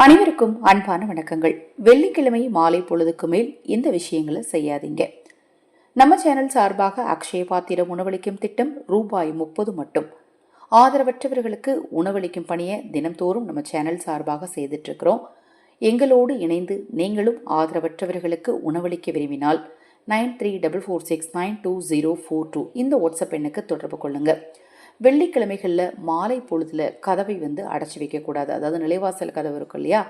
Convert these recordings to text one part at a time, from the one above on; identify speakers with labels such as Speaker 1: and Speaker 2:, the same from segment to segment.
Speaker 1: அனைவருக்கும் அன்பான வணக்கங்கள். வெள்ளிக்கிழமை மாலை பொழுதுக்கு மேல் இந்த விஷயங்களை செய்யாதீங்க. நம்ம சேனல் சார்பாக அக்ஷய பாத்திரம் உணவளிக்கும் திட்டம் ரூபாய் 30 மட்டும். ஆதரவற்றவர்களுக்கு உணவளிக்கும் பணியை தினம்தோறும் நம்ம சேனல் சார்பாக செய்துட்டு இருக்கிறோம். எங்களோடு இணைந்து நீங்களும் ஆதரவற்றவர்களுக்கு உணவளிக்க விரும்பினால் 9344692042 இந்த வாட்ஸ்அப் எண்ணுக்கு தொடர்பு கொள்ளுங்க. வெள்ளிக்கிழமைகளில் மாலை பொழுதுல கதவை அடைச்சி வைக்கக்கூடாது. அதாவது நிலைவாசல் கதவு இருக்கும் இல்லையா,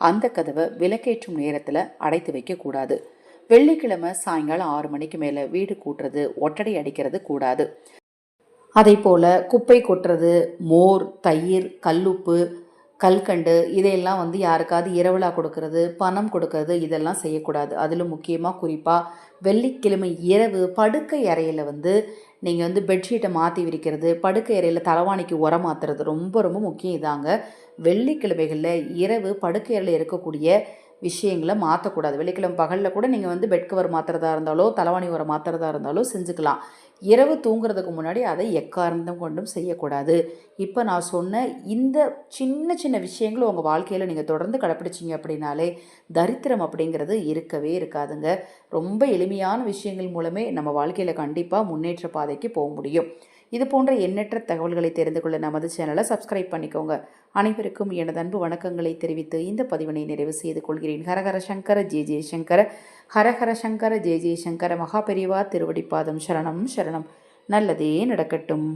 Speaker 1: அந்த கதவை விளக்கேற்றும் நேரத்தில் அடைத்து வைக்கக்கூடாது. வெள்ளிக்கிழமை சாயங்காலம் 6 மணிக்கு மேலே வீடு கூட்டுறது, ஒட்டடை அடிக்கிறது கூடாது. அதே போல் குப்பை கொட்டுறது, மோர், தயிர், கல்லுப்பு, கல்கண்டு இதையெல்லாம் யாருக்காவது இரவலாக கொடுக்கறது, பணம் கொடுக்கறது இதெல்லாம் செய்யக்கூடாது. அதிலும் முக்கியமாக குறிப்பாக வெள்ளிக்கிழமை இரவு படுக்கை அறையில் நீங்கள் பெட்ஷீட்டை மாற்றி விரிக்கிறது, படுக்கை அறையில் தலைவாணிக்கு உரம் மாற்றுறது ரொம்ப ரொம்ப முக்கியம். இதாங்க வெள்ளிக்கிழமைகளில் இரவு படுக்கை அறையில் இருக்கக்கூடிய விஷயங்களை மாற்றக்கூடாது. வெள்ளிக்கிழமை பகலில் கூட நீங்கள் பெட் கவர் மாற்றுறதா இருந்தாலோ தலைவாணி உரம் மாற்றுறதா இருந்தாலோ செஞ்சுக்கலாம். இரவு தூங்குறதுக்கு முன்னாடி அதை எக்காரணம் கொண்டும் செய்யக்கூடாது. இப்போ நான் சொன்ன இந்த சின்ன சின்ன விஷயங்களும் உங்கள் வாழ்க்கையில் நீங்கள் தொடர்ந்து கடைப்பிடிச்சிங்க அப்படின்னாலே தரித்திரம் அப்படிங்கிறது இருக்கவே இருக்காதுங்க. ரொம்ப எளிமையான விஷயங்கள் மூலமே நம்ம வாழ்க்கையில் கண்டிப்பாக முன்னேற்ற பாதைக்கு போக முடியும். இது போன்ற எண்ணற்ற தகவல்களை தெரிந்து கொள்ள நமது சேனலை சப்ஸ்கிரைப் பண்ணிக்கோங்க. அனைவருக்கும் எனது அன்பு வணக்கங்களை தெரிவித்து இந்த பதிவினை நிறைவு செய்து கொள்கிறேன். ஹரஹர சங்கர ஜெய ஜெயசங்கர, ஹரஹர சங்கர ஜெய ஜெயசங்கர. மகா பெரியவா திருவடிப்பாதம் சரணம் சரணம். நல்லதே நடக்கட்டும்.